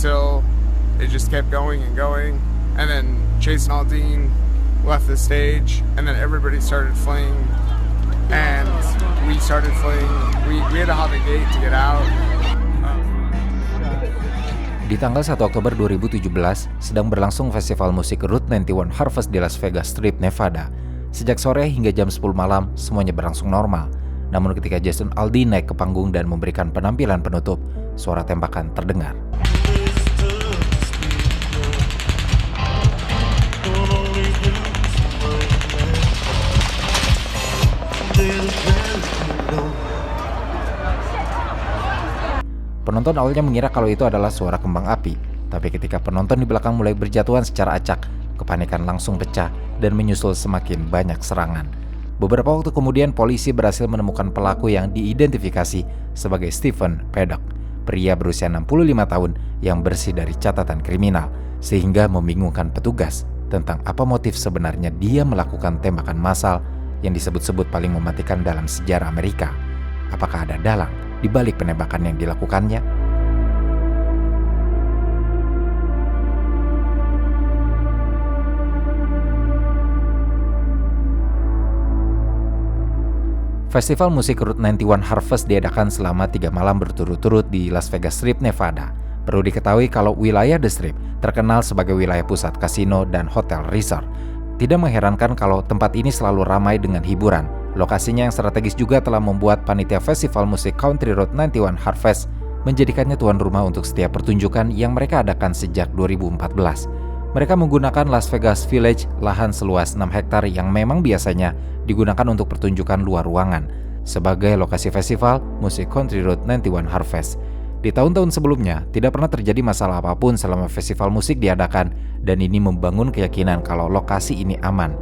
until it just kept going and going. And then Jason Aldean left the stage, and then everybody started fleeing, and we started fleeing. We had to hop the gate to get out. Di tanggal 1 Oktober 2017, sedang berlangsung festival musik Route 91 Harvest di Las Vegas Strip, Nevada. Sejak sore hingga jam 10 malam, semuanya berlangsung normal. Namun ketika Jason Aldean naik ke panggung dan memberikan penampilan penutup, suara tembakan terdengar. Penonton awalnya mengira kalau itu adalah suara kembang api, tapi ketika penonton di belakang mulai berjatuhan secara acak, kepanikan langsung pecah dan menyusul semakin banyak serangan. Beberapa waktu kemudian polisi berhasil menemukan pelaku yang diidentifikasi sebagai Stephen Paddock, pria berusia 65 tahun yang bersih dari catatan kriminal, sehingga membingungkan petugas tentang apa motif sebenarnya dia melakukan tembakan massal yang disebut-sebut paling mematikan dalam sejarah Amerika. Apakah ada dalang di balik penembakan yang dilakukannya? Festival musik Route 91 Harvest diadakan selama 3 malam berturut-turut di Las Vegas Strip, Nevada. Perlu diketahui kalau wilayah The Strip terkenal sebagai wilayah pusat kasino dan hotel resort. Tidak mengherankan kalau tempat ini selalu ramai dengan hiburan. Lokasinya yang strategis juga telah membuat panitia festival musik Country Road 91 Harvest menjadikannya tuan rumah untuk setiap pertunjukan yang mereka adakan sejak 2014. Mereka menggunakan Las Vegas Village, lahan seluas 6 hektar yang memang biasanya digunakan untuk pertunjukan luar ruangan, sebagai lokasi festival musik Country Road 91 Harvest. Di tahun-tahun sebelumnya, tidak pernah terjadi masalah apapun selama festival musik diadakan, dan ini membangun keyakinan kalau lokasi ini aman.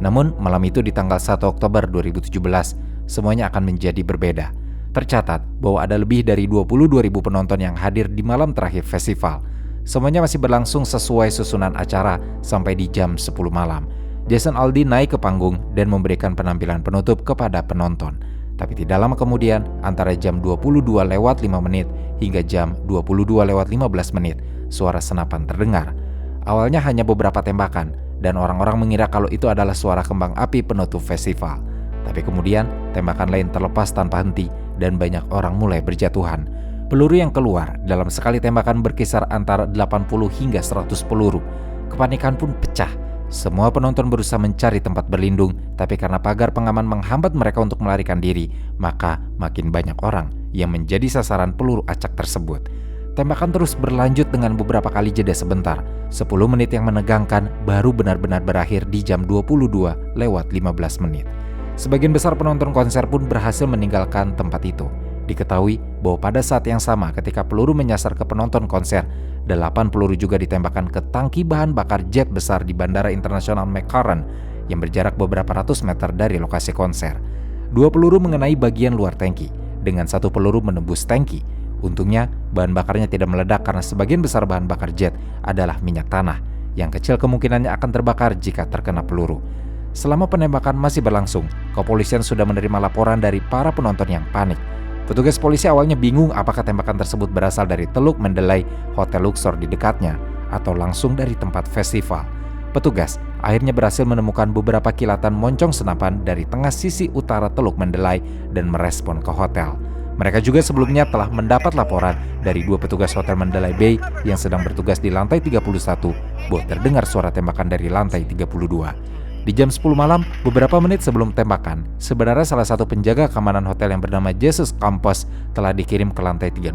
Namun, malam itu di tanggal 1 Oktober 2017, semuanya akan menjadi berbeda. Tercatat bahwa ada lebih dari 22.000 penonton yang hadir di malam terakhir festival. Semuanya masih berlangsung sesuai susunan acara sampai di jam 10 malam. Jason Aldean naik ke panggung dan memberikan penampilan penutup kepada penonton. Tapi tidak lama kemudian, antara jam 22:05 hingga jam 22:15, suara senapan terdengar. Awalnya hanya beberapa tembakan, dan orang-orang mengira kalau itu adalah suara kembang api penutup festival. Tapi kemudian, tembakan lain terlepas tanpa henti dan banyak orang mulai berjatuhan. Peluru yang keluar dalam sekali tembakan berkisar antara 80 hingga 100 peluru. Kepanikan pun pecah. Semua penonton berusaha mencari tempat berlindung, tapi karena pagar pengaman menghambat mereka untuk melarikan diri, maka makin banyak orang yang menjadi sasaran peluru acak tersebut. Tembakan terus berlanjut dengan beberapa kali jeda sebentar. 10 menit yang menegangkan baru benar-benar berakhir di jam 22:15. Sebagian besar penonton konser pun berhasil meninggalkan tempat itu. Diketahui bahwa pada saat yang sama ketika peluru menyasar ke penonton konser, 8 peluru juga ditembakkan ke tangki bahan bakar jet besar di Bandara Internasional McCarran yang berjarak beberapa ratus meter dari lokasi konser. 2 peluru mengenai bagian luar tangki, dengan 1 peluru menembus tangki. Untungnya, bahan bakarnya tidak meledak karena sebagian besar bahan bakar jet adalah minyak tanah, yang kecil kemungkinannya akan terbakar jika terkena peluru. Selama penembakan masih berlangsung, kepolisian sudah menerima laporan dari para penonton yang panik. Petugas polisi awalnya bingung apakah tembakan tersebut berasal dari Teluk Mendeley, hotel Luxor di dekatnya, atau langsung dari tempat festival. Petugas akhirnya berhasil menemukan beberapa kilatan moncong senapan dari tengah sisi utara Teluk Mendeley dan merespon ke hotel. Mereka juga sebelumnya telah mendapat laporan dari 2 petugas Hotel Mandalay Bay yang sedang bertugas di lantai 31 bahwa terdengar suara tembakan dari lantai 32. Di jam 10 malam, beberapa menit sebelum tembakan, sebenarnya salah satu penjaga keamanan hotel yang bernama Jesus Campos telah dikirim ke lantai 32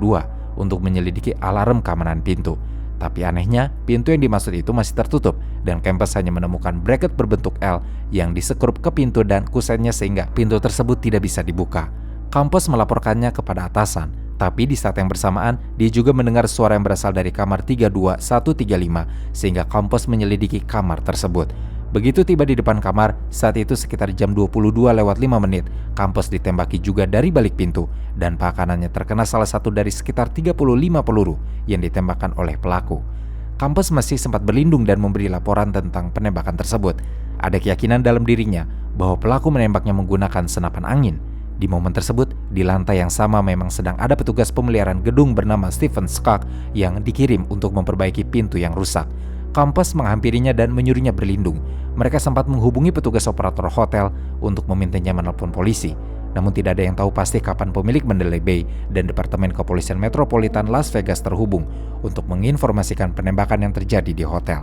untuk menyelidiki alarm keamanan pintu. Tapi anehnya, pintu yang dimaksud itu masih tertutup dan Campos hanya menemukan bracket berbentuk L yang disekrup ke pintu dan kusennya sehingga pintu tersebut tidak bisa dibuka. Campos melaporkannya kepada atasan, tapi di saat yang bersamaan dia juga mendengar suara yang berasal dari kamar 32135 sehingga Campos menyelidiki kamar tersebut. Begitu tiba di depan kamar, saat itu sekitar jam 22:05, Campos ditembaki juga dari balik pintu dan pakanannya terkena salah satu dari sekitar 35 peluru yang ditembakkan oleh pelaku. Campos masih sempat berlindung dan memberi laporan tentang penembakan tersebut. Ada keyakinan dalam dirinya bahwa pelaku menembaknya menggunakan senapan angin. Di momen tersebut, di lantai yang sama memang sedang ada petugas pemeliharaan gedung bernama Stephen Skak yang dikirim untuk memperbaiki pintu yang rusak. Campos menghampirinya dan menyuruhnya berlindung. Mereka sempat menghubungi petugas operator hotel untuk memintanya menelpon polisi. Namun tidak ada yang tahu pasti kapan pemilik Mandalay Bay dan Departemen Kepolisian Metropolitan Las Vegas terhubung untuk menginformasikan penembakan yang terjadi di hotel.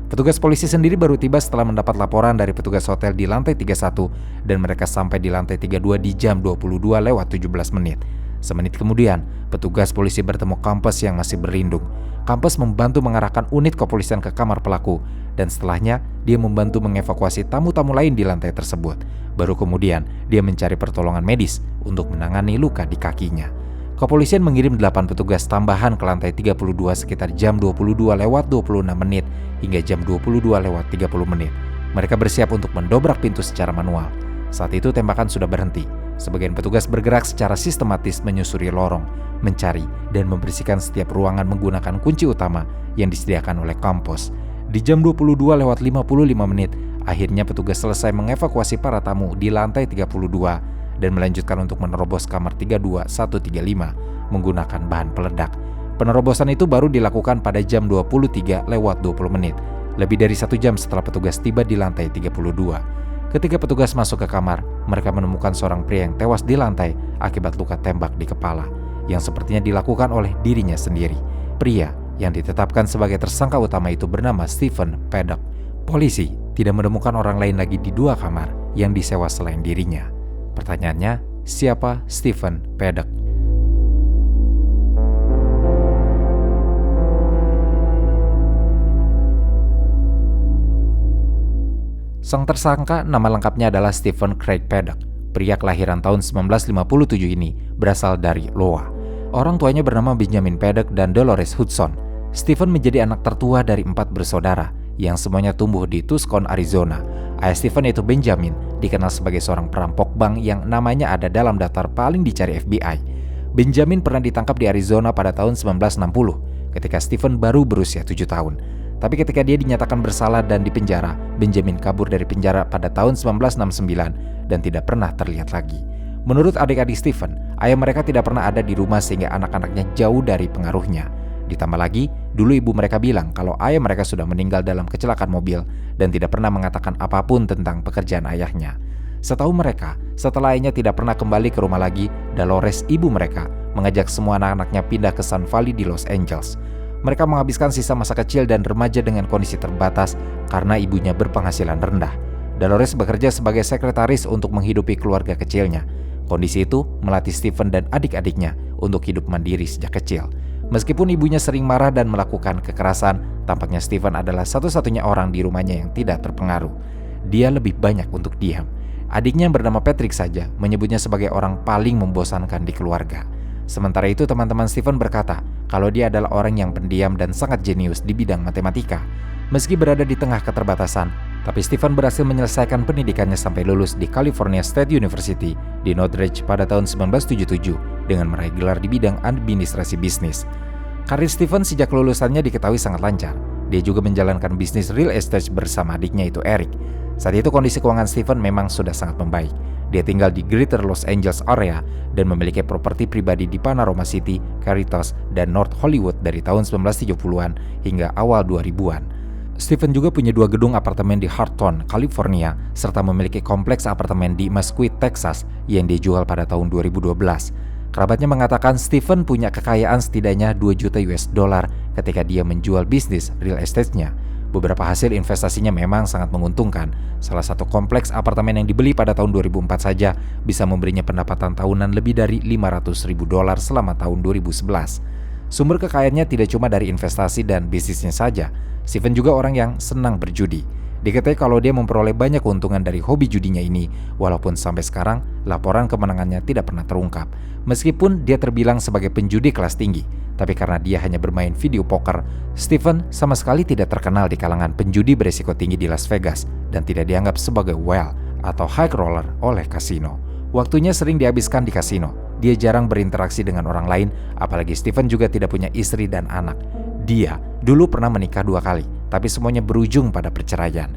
Petugas polisi sendiri baru tiba setelah mendapat laporan dari petugas hotel di lantai 31 dan mereka sampai di lantai 32 di jam 22:17 menit. Semenit kemudian, petugas polisi bertemu Campos yang masih berlindung. Campos membantu mengarahkan unit kepolisian ke kamar pelaku dan setelahnya dia membantu mengevakuasi tamu-tamu lain di lantai tersebut. Baru kemudian dia mencari pertolongan medis untuk menangani luka di kakinya. Kepolisian mengirim 8 petugas tambahan ke lantai 32 sekitar jam 22:26 menit hingga jam 22:30 menit. Mereka bersiap untuk mendobrak pintu secara manual. Saat itu tembakan sudah berhenti. Sebagian petugas bergerak secara sistematis menyusuri lorong, mencari dan membersihkan setiap ruangan menggunakan kunci utama yang disediakan oleh Campos. Di jam 22:55 menit, akhirnya petugas selesai mengevakuasi para tamu di lantai 32 dan melanjutkan untuk menerobos kamar 32135 menggunakan bahan peledak. Penerobosan itu baru dilakukan pada jam 23:20 menit, lebih dari 1 jam setelah petugas tiba di lantai 32. Ketika petugas masuk ke kamar, mereka menemukan seorang pria yang tewas di lantai akibat luka tembak di kepala, yang sepertinya dilakukan oleh dirinya sendiri. Pria yang ditetapkan sebagai tersangka utama itu bernama Stephen Paddock. Polisi tidak menemukan orang lain lagi di 2 kamar yang disewa selain dirinya. Pertanyaannya, siapa Stephen Paddock? Sang tersangka nama lengkapnya adalah Stephen Craig Paddock. Pria kelahiran tahun 1957 ini berasal dari Iowa. Orang tuanya bernama Benjamin Paddock dan Dolores Hudson. Stephen menjadi anak tertua dari 4 bersaudara yang semuanya tumbuh di Tucson, Arizona. Ayah Stephen yaitu Benjamin dikenal sebagai seorang perampok bank yang namanya ada dalam daftar paling dicari FBI. Benjamin pernah ditangkap di Arizona pada tahun 1960 ketika Stephen baru berusia 7 tahun. Tapi ketika dia dinyatakan bersalah dan dipenjara, Benjamin kabur dari penjara pada tahun 1969 dan tidak pernah terlihat lagi. Menurut adik-adik Stephen, ayah mereka tidak pernah ada di rumah sehingga anak-anaknya jauh dari pengaruhnya. Ditambah lagi, dulu ibu mereka bilang kalau ayah mereka sudah meninggal dalam kecelakaan mobil dan tidak pernah mengatakan apapun tentang pekerjaan ayahnya. Setahu mereka, setelah ayahnya tidak pernah kembali ke rumah lagi, Dolores, ibu mereka, mengajak semua anak-anaknya pindah ke Sun Valley di Los Angeles. Mereka menghabiskan sisa masa kecil dan remaja dengan kondisi terbatas karena ibunya berpenghasilan rendah. Dolores bekerja sebagai sekretaris untuk menghidupi keluarga kecilnya. Kondisi itu melatih Stephen dan adik-adiknya untuk hidup mandiri sejak kecil. Meskipun ibunya sering marah dan melakukan kekerasan, tampaknya Stephen adalah satu-satunya orang di rumahnya yang tidak terpengaruh. Dia lebih banyak untuk diam. Adiknya yang bernama Patrick saja menyebutnya sebagai orang paling membosankan di keluarga. Sementara itu teman-teman Stephen berkata kalau dia adalah orang yang pendiam dan sangat jenius di bidang matematika. Meski berada di tengah keterbatasan, tapi Stephen berhasil menyelesaikan pendidikannya sampai lulus di California State University di Northridge pada tahun 1977 dengan meraih gelar di bidang administrasi bisnis. Karir Stephen sejak lulusannya diketahui sangat lancar. Dia juga menjalankan bisnis real estate bersama adiknya itu Eric. Saat itu kondisi keuangan Stephen memang sudah sangat membaik. Dia tinggal di Greater Los Angeles area dan memiliki properti pribadi di Panorama City, Cerritos, dan North Hollywood dari tahun 1970-an hingga awal 2000-an. Stephen juga punya 2 gedung apartemen di Hawthorne, California, serta memiliki kompleks apartemen di Mesquite, Texas yang dia jual pada tahun 2012. Kerabatnya mengatakan Stephen punya kekayaan setidaknya 2 juta US dollar ketika dia menjual bisnis real estate-nya. Beberapa hasil investasinya memang sangat menguntungkan. Salah satu kompleks apartemen yang dibeli pada tahun 2004 saja bisa memberinya pendapatan tahunan lebih dari $500,000 selama tahun 2011. Sumber kekayaannya tidak cuma dari investasi dan bisnisnya saja. Stephen juga orang yang senang berjudi. Diketahui kalau dia memperoleh banyak keuntungan dari hobi judinya ini, walaupun sampai sekarang laporan kemenangannya tidak pernah terungkap. Meskipun dia terbilang sebagai penjudi kelas tinggi, tapi karena dia hanya bermain video poker, Stephen sama sekali tidak terkenal di kalangan penjudi berisiko tinggi di Las Vegas dan tidak dianggap sebagai whale atau high roller oleh kasino. Waktunya sering dihabiskan di kasino. Dia jarang berinteraksi dengan orang lain, apalagi Stephen juga tidak punya istri dan anak. Dia dulu pernah menikah 2 kali, tapi semuanya berujung pada perceraian.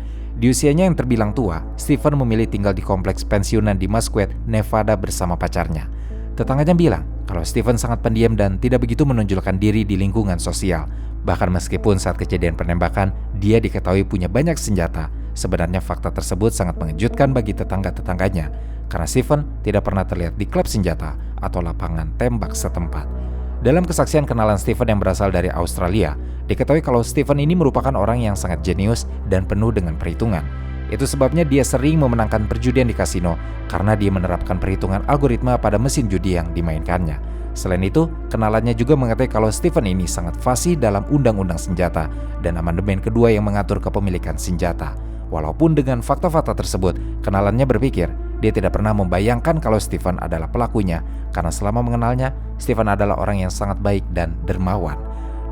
Di usianya yang terbilang tua, Stephen memilih tinggal di kompleks pensiunan di Mesquite, Nevada bersama pacarnya. Tetangganya bilang kalau Stephen sangat pendiam dan tidak begitu menonjolkan diri di lingkungan sosial. Bahkan meskipun saat kejadian penembakan, dia diketahui punya banyak senjata. Sebenarnya fakta tersebut sangat mengejutkan bagi tetangga-tetangganya, karena Stephen tidak pernah terlihat di klub senjata atau lapangan tembak setempat. Dalam kesaksian kenalan Stephen yang berasal dari Australia, diketahui kalau Stephen ini merupakan orang yang sangat jenius dan penuh dengan perhitungan. Itu sebabnya dia sering memenangkan perjudian di kasino karena dia menerapkan perhitungan algoritma pada mesin judi yang dimainkannya. Selain itu, kenalannya juga mengetahui kalau Stephen ini sangat fasih dalam undang-undang senjata dan amandemen kedua yang mengatur kepemilikan senjata. Walaupun dengan fakta-fakta tersebut, kenalannya berpikir dia tidak pernah membayangkan kalau Stephen adalah pelakunya, karena selama mengenalnya, Stephen adalah orang yang sangat baik dan dermawan.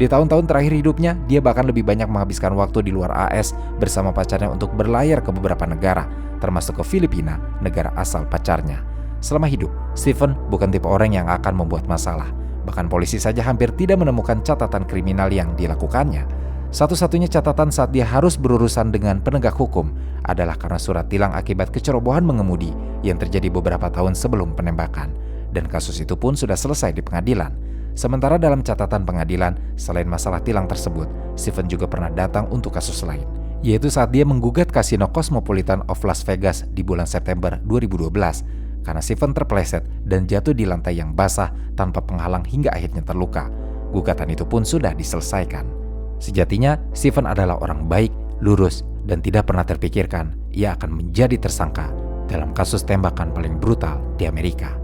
Di tahun-tahun terakhir hidupnya, dia bahkan lebih banyak menghabiskan waktu di luar AS bersama pacarnya untuk berlayar ke beberapa negara, termasuk ke Filipina, negara asal pacarnya. Selama hidup, Stephen bukan tipe orang yang akan membuat masalah. Bahkan polisi saja hampir tidak menemukan catatan kriminal yang dilakukannya. Satu-satunya catatan saat dia harus berurusan dengan penegak hukum adalah karena surat tilang akibat kecerobohan mengemudi yang terjadi beberapa tahun sebelum penembakan. Dan kasus itu pun sudah selesai di pengadilan. Sementara dalam catatan pengadilan, selain masalah tilang tersebut, Stephen juga pernah datang untuk kasus lain, yaitu saat dia menggugat kasino Cosmopolitan of Las Vegas di bulan September 2012 karena Stephen terpeleset dan jatuh di lantai yang basah tanpa penghalang hingga akhirnya terluka. Gugatan itu pun sudah diselesaikan. Sejatinya, Stephen adalah orang baik, lurus, dan tidak pernah terpikirkan ia akan menjadi tersangka dalam kasus tembakan paling brutal di Amerika.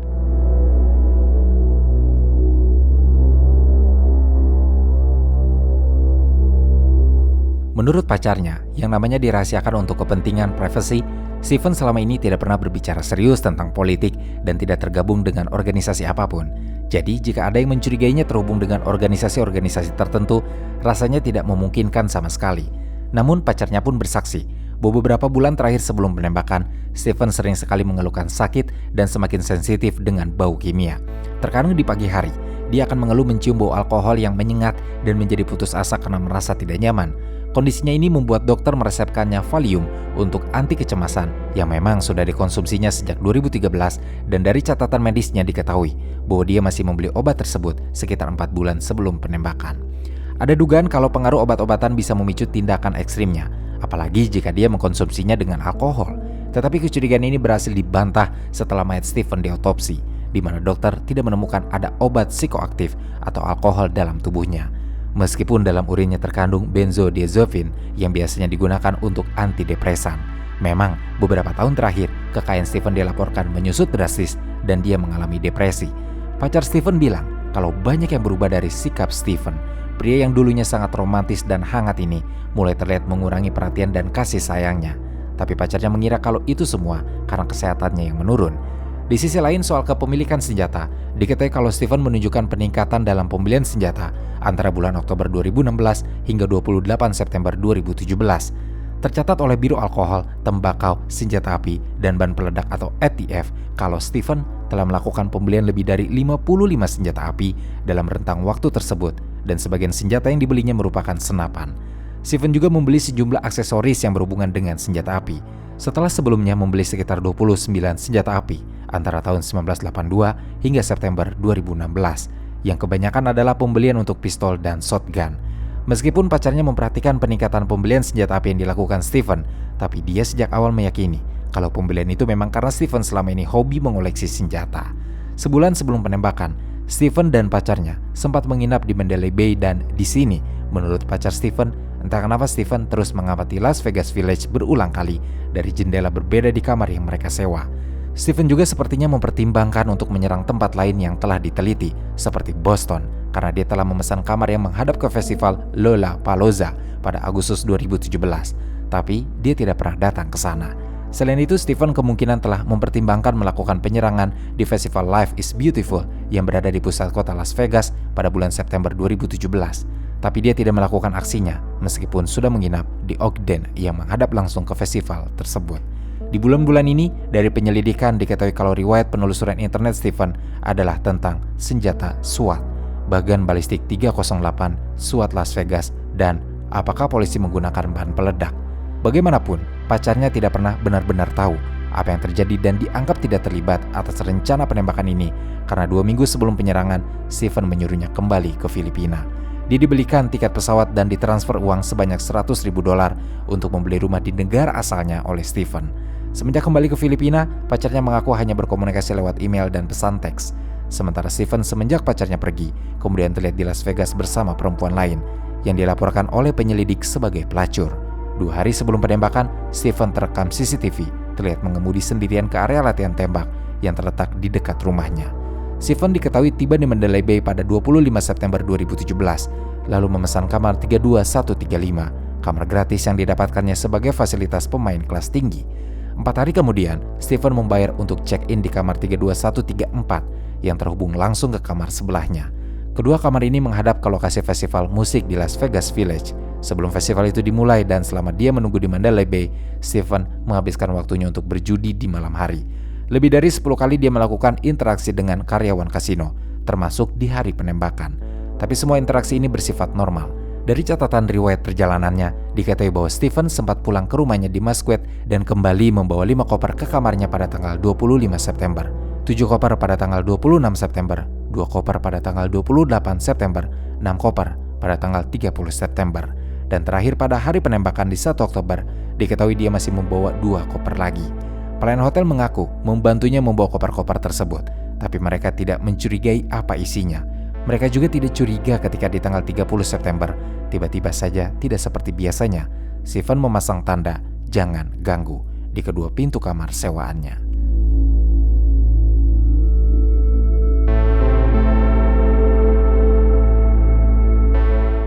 Menurut pacarnya, yang namanya dirahasiakan untuk kepentingan privasi, Stephen selama ini tidak pernah berbicara serius tentang politik dan tidak tergabung dengan organisasi apapun. Jadi, jika ada yang mencurigainya terhubung dengan organisasi-organisasi tertentu, rasanya tidak memungkinkan sama sekali. Namun, pacarnya pun bersaksi bahwa beberapa bulan terakhir sebelum penembakan, Stephen sering sekali mengeluhkan sakit dan semakin sensitif dengan bau kimia. Terkadang di pagi hari, dia akan mengeluh mencium bau alkohol yang menyengat dan menjadi putus asa karena merasa tidak nyaman. Kondisinya ini membuat dokter meresepkannya Valium untuk anti kecemasan yang memang sudah dikonsumsinya sejak 2013 dan dari catatan medisnya diketahui bahwa dia masih membeli obat tersebut sekitar 4 bulan sebelum penembakan. Ada dugaan kalau pengaruh obat-obatan bisa memicu tindakan ekstrimnya, apalagi jika dia mengkonsumsinya dengan alkohol. Tetapi kecurigaan ini berhasil dibantah setelah mayat Stephen diotopsi, di mana dokter tidak menemukan ada obat psikoaktif atau alkohol dalam tubuhnya. Meskipun dalam urinnya terkandung benzodiazepin yang biasanya digunakan untuk antidepresan. Memang beberapa tahun terakhir, kekayaan Stephen dilaporkan menyusut drastis dan dia mengalami depresi. Pacar Stephen bilang kalau banyak yang berubah dari sikap Stephen. Pria yang dulunya sangat romantis dan hangat ini mulai terlihat mengurangi perhatian dan kasih sayangnya. Tapi pacarnya mengira kalau itu semua karena kesehatannya yang menurun. Di sisi lain, soal kepemilikan senjata, diketahui kalau Stephen menunjukkan peningkatan dalam pembelian senjata antara bulan Oktober 2016 hingga 28 September 2017. Tercatat oleh Biro Alkohol, Tembakau, Senjata Api, dan Bahan Peledak atau ATF kalau Stephen telah melakukan pembelian lebih dari 55 senjata api dalam rentang waktu tersebut, dan sebagian senjata yang dibelinya merupakan senapan. Stephen juga membeli sejumlah aksesoris yang berhubungan dengan senjata api, setelah sebelumnya membeli sekitar 29 senjata api antara tahun 1982 hingga September 2016, yang kebanyakan adalah pembelian untuk pistol dan shotgun. Meskipun pacarnya memperhatikan peningkatan pembelian senjata api yang dilakukan Stephen, tapi dia sejak awal meyakini kalau pembelian itu memang karena Stephen selama ini hobi mengoleksi senjata. Sebulan sebelum penembakan, Stephen dan pacarnya sempat menginap di Mandalay Bay, dan di sini, menurut pacar Stephen, entah kenapa Stephen terus mengamati Las Vegas Village berulang kali dari jendela berbeda di kamar yang mereka sewa. Stephen juga sepertinya mempertimbangkan untuk menyerang tempat lain yang telah diteliti, seperti Boston, karena dia telah memesan kamar yang menghadap ke festival Lollapalooza pada Agustus 2017. Tapi dia tidak pernah datang ke sana. Selain itu, Stephen kemungkinan telah mempertimbangkan melakukan penyerangan di festival Life is Beautiful yang berada di pusat kota Las Vegas pada bulan September 2017. Tapi dia tidak melakukan aksinya meskipun sudah menginap di Ogden yang menghadap langsung ke festival tersebut. Di bulan-bulan ini, dari penyelidikan diketahui kalau riwayat penelusuran internet Stephen adalah tentang senjata SWAT, bagan balistik 308, SWAT Las Vegas, dan apakah polisi menggunakan bahan peledak. Bagaimanapun, pacarnya tidak pernah benar-benar tahu apa yang terjadi dan dianggap tidak terlibat atas rencana penembakan ini karena 2 minggu sebelum penyerangan, Stephen menyuruhnya kembali ke Filipina. Dia dibelikan tiket pesawat dan ditransfer uang sebanyak $100.000 untuk membeli rumah di negara asalnya oleh Stephen. Semenjak kembali ke Filipina, pacarnya mengaku hanya berkomunikasi lewat email dan pesan teks. Sementara Stephen semenjak pacarnya pergi, kemudian terlihat di Las Vegas bersama perempuan lain yang dilaporkan oleh penyelidik sebagai pelacur. 2 hari sebelum penembakan, Stephen terekam CCTV terlihat mengemudi sendirian ke area latihan tembak yang terletak di dekat rumahnya. Stephen diketahui tiba di Mandalay Bay pada 25 September 2017, lalu memesan kamar 32135, kamar gratis yang didapatkannya sebagai fasilitas pemain kelas tinggi. 4 hari kemudian, Stephen membayar untuk check-in di kamar 32134 yang terhubung langsung ke kamar sebelahnya. Kedua kamar ini menghadap ke lokasi festival musik di Las Vegas Village. Sebelum festival itu dimulai dan selama dia menunggu di Mandalay Bay, Stephen menghabiskan waktunya untuk berjudi di malam hari. Lebih dari 10 kali dia melakukan interaksi dengan karyawan kasino, termasuk di hari penembakan. Tapi semua interaksi ini bersifat normal. Dari catatan riwayat perjalanannya, diketahui bahwa Stephen sempat pulang ke rumahnya di Mesquite dan kembali membawa 5 koper ke kamarnya pada tanggal 25 September, 7 koper pada tanggal 26 September, 2 koper pada tanggal 28 September, 6 koper pada tanggal 30 September. Dan terakhir pada hari penembakan di 1 Oktober, diketahui dia masih membawa 2 koper lagi. Pelayan hotel mengaku membantunya membawa koper-koper tersebut, tapi mereka tidak mencurigai apa isinya. Mereka juga tidak curiga ketika di tanggal 30 September, tiba-tiba saja tidak seperti biasanya, Stephen memasang tanda "Jangan ganggu" di kedua pintu kamar sewaannya.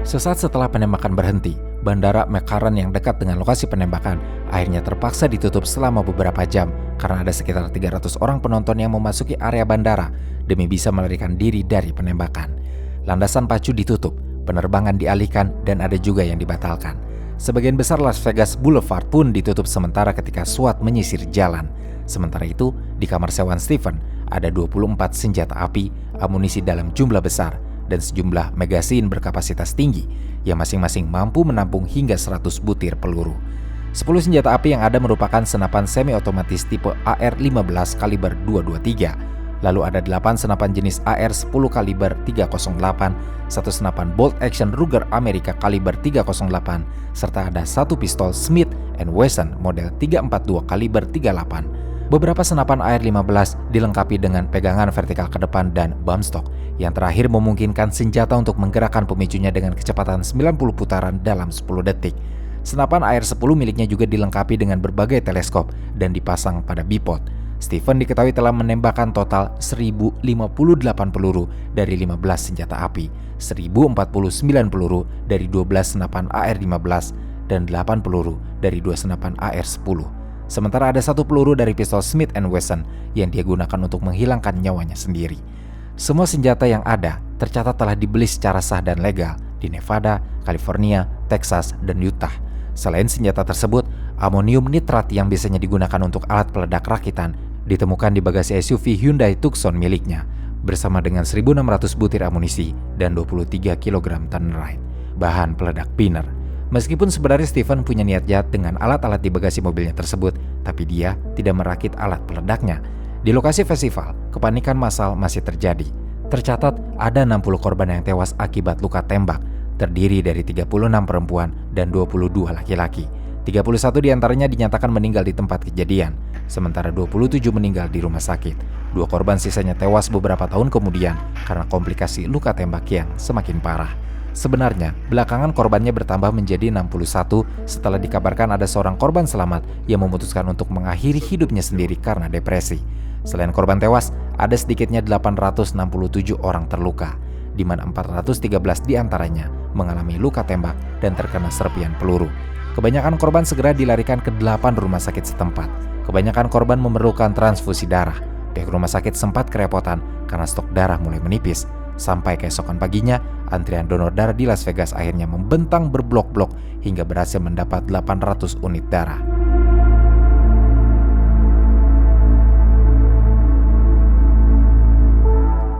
Sesaat setelah penembakan berhenti, Bandara McCarran yang dekat dengan lokasi penembakan akhirnya terpaksa ditutup selama beberapa jam karena ada sekitar 300 orang penonton yang memasuki area bandara demi bisa melarikan diri dari penembakan. Landasan pacu ditutup, penerbangan dialihkan, dan ada juga yang dibatalkan. Sebagian besar Las Vegas Boulevard pun ditutup sementara ketika SWAT menyisir jalan. Sementara itu, di kamar sewaan Stephen ada 24 senjata api, amunisi dalam jumlah besar, dan sejumlah magasin berkapasitas tinggi yang masing-masing mampu menampung hingga 100 butir peluru. 10 senjata api yang ada merupakan senapan semi-otomatis tipe AR-15 kaliber 223. Lalu ada 8 senapan jenis AR-10 kaliber 308, 1 senapan bolt action Ruger Amerika kaliber 308, serta ada 1 pistol Smith & Wesson model 342 kaliber 38. Beberapa senapan AR-15 dilengkapi dengan pegangan vertikal ke depan dan bump stock yang terakhir memungkinkan senjata untuk menggerakkan pemicunya dengan kecepatan 90 putaran dalam 10 detik. Senapan AR-10 miliknya juga dilengkapi dengan berbagai teleskop dan dipasang pada bipod. Stephen diketahui telah menembakkan total 1058 peluru dari 15 senjata api, 1049 peluru dari 12 senapan AR-15, dan 8 peluru dari 2 senapan AR-10. Sementara ada 1 peluru dari pistol Smith & Wesson yang dia gunakan untuk menghilangkan nyawanya sendiri. Semua senjata yang ada tercatat telah dibeli secara sah dan legal di Nevada, California, Texas, dan Utah. Selain senjata tersebut, amonium nitrat yang biasanya digunakan untuk alat peledak rakitan ditemukan di bagasi SUV Hyundai Tucson miliknya, bersama dengan 1.600 butir amunisi dan 23 kg tannerite, bahan peledak pinner. Meskipun sebenarnya Stephen punya niat jahat dengan alat-alat di bagasi mobilnya tersebut, tapi dia tidak merakit alat peledaknya. Di lokasi festival, kepanikan massal masih terjadi. Tercatat ada 60 korban yang tewas akibat luka tembak, terdiri dari 36 perempuan dan 22 laki-laki. 31 diantaranya dinyatakan meninggal di tempat kejadian, sementara 27 meninggal di rumah sakit. 2 korban sisanya tewas beberapa tahun kemudian karena komplikasi luka tembak yang semakin parah. Sebenarnya, belakangan korbannya bertambah menjadi 61 setelah dikabarkan ada seorang korban selamat yang memutuskan untuk mengakhiri hidupnya sendiri karena depresi. Selain korban tewas, ada sedikitnya 867 orang terluka, di mana 413 diantaranya mengalami luka tembak dan terkena serpian peluru. Kebanyakan korban segera dilarikan ke 8 rumah sakit setempat. Kebanyakan korban memerlukan transfusi darah. Pihak rumah sakit sempat kerepotan karena stok darah mulai menipis. Sampai keesokan paginya, antrian donor darah di Las Vegas akhirnya membentang berblok-blok hingga berhasil mendapat 800 unit darah.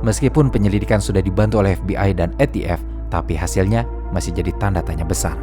Meskipun penyelidikan sudah dibantu oleh FBI dan ATF, tapi hasilnya masih jadi tanda tanya besar.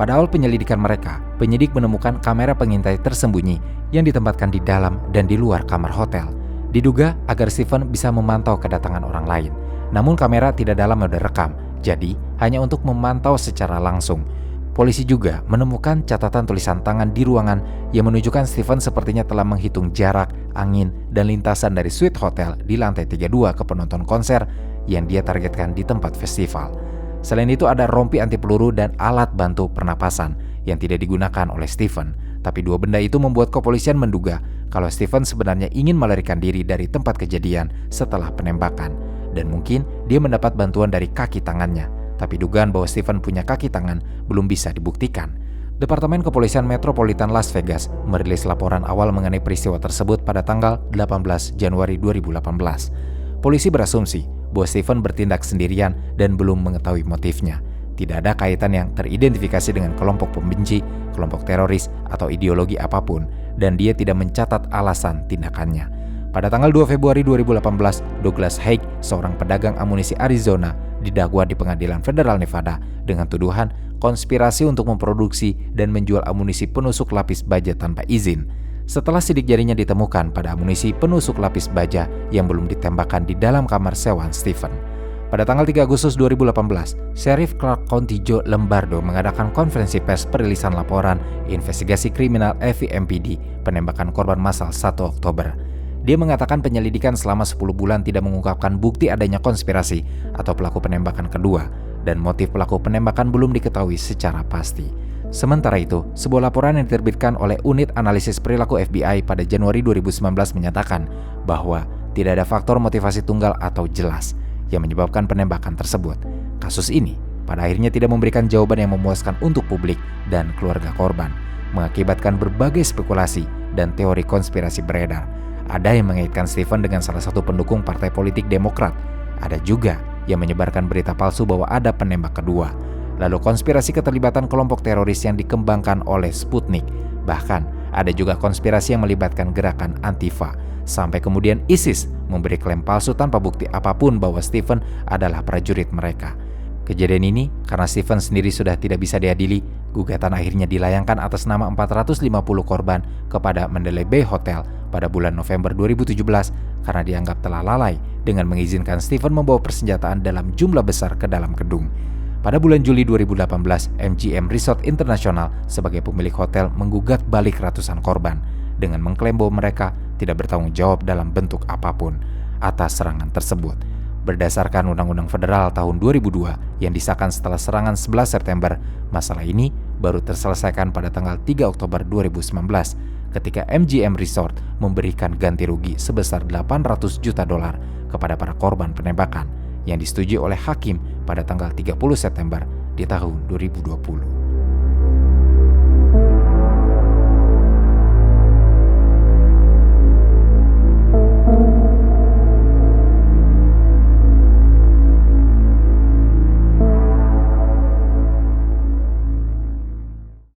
Pada awal penyelidikan mereka, penyidik menemukan kamera pengintai tersembunyi yang ditempatkan di dalam dan di luar kamar hotel. Diduga agar Stephen bisa memantau kedatangan orang lain. Namun kamera tidak dalam mode rekam, jadi hanya untuk memantau secara langsung. Polisi juga menemukan catatan tulisan tangan di ruangan yang menunjukkan Stephen sepertinya telah menghitung jarak, angin, dan lintasan dari suite hotel di lantai 32 ke penonton konser yang dia targetkan di tempat festival. Selain itu ada rompi anti peluru dan alat bantu pernapasan yang tidak digunakan oleh Stephen. Tapi dua benda itu membuat kepolisian menduga kalau Stephen sebenarnya ingin melarikan diri dari tempat kejadian setelah penembakan. Dan mungkin dia mendapat bantuan dari kaki tangannya. Tapi dugaan bahwa Stephen punya kaki tangan belum bisa dibuktikan. Departemen Kepolisian Metropolitan Las Vegas merilis laporan awal mengenai peristiwa tersebut pada tanggal 18 Januari 2018. Polisi berasumsi bahwa Stephen bertindak sendirian dan belum mengetahui motifnya. Tidak ada kaitan yang teridentifikasi dengan kelompok pembenci, kelompok teroris, atau ideologi apapun, dan dia tidak mencatat alasan tindakannya. Pada tanggal 2 Februari 2018, Douglas Haig, seorang pedagang amunisi Arizona, didakwa di Pengadilan Federal Nevada dengan tuduhan konspirasi untuk memproduksi dan menjual amunisi penusuk lapis baja tanpa izin. Setelah sidik jarinya ditemukan pada amunisi penusuk lapis baja yang belum ditembakkan di dalam kamar sewaan Stephen. Pada tanggal 3 Agustus 2018, Sheriff Clark County Joe Lombardo mengadakan konferensi pers perilisan laporan investigasi kriminal FVMPD penembakan korban massal 1 Oktober. Dia mengatakan penyelidikan selama 10 bulan tidak mengungkapkan bukti adanya konspirasi atau pelaku penembakan kedua, dan motif pelaku penembakan belum diketahui secara pasti. Sementara itu, sebuah laporan yang diterbitkan oleh Unit Analisis Perilaku FBI pada Januari 2019 menyatakan bahwa tidak ada faktor motivasi tunggal atau jelas yang menyebabkan penembakan tersebut. Kasus ini pada akhirnya tidak memberikan jawaban yang memuaskan untuk publik dan keluarga korban, mengakibatkan berbagai spekulasi dan teori konspirasi beredar. Ada yang mengaitkan Stephen dengan salah satu pendukung partai politik Demokrat. Ada juga yang menyebarkan berita palsu bahwa ada penembak kedua. Lalu konspirasi keterlibatan kelompok teroris yang dikembangkan oleh Sputnik. Bahkan ada juga konspirasi yang melibatkan gerakan Antifa. Sampai kemudian ISIS memberi klaim palsu tanpa bukti apapun bahwa Stephen adalah prajurit mereka. Kejadian ini karena Stephen sendiri sudah tidak bisa diadili, gugatan akhirnya dilayangkan atas nama 450 korban kepada Mandalay Bay Hotel pada bulan November 2017 karena dianggap telah lalai dengan mengizinkan Stephen membawa persenjataan dalam jumlah besar ke dalam gedung. Pada bulan Juli 2018, MGM Resort International sebagai pemilik hotel menggugat balik ratusan korban dengan mengklaim bahwa mereka tidak bertanggung jawab dalam bentuk apapun atas serangan tersebut. Berdasarkan Undang-Undang Federal tahun 2002 yang disahkan setelah serangan 11 September, masalah ini baru terselesaikan pada tanggal 3 Oktober 2019 ketika MGM Resort memberikan ganti rugi sebesar $800 juta kepada para korban penembakan yang disetujui oleh hakim pada tanggal 30 September di tahun 2020.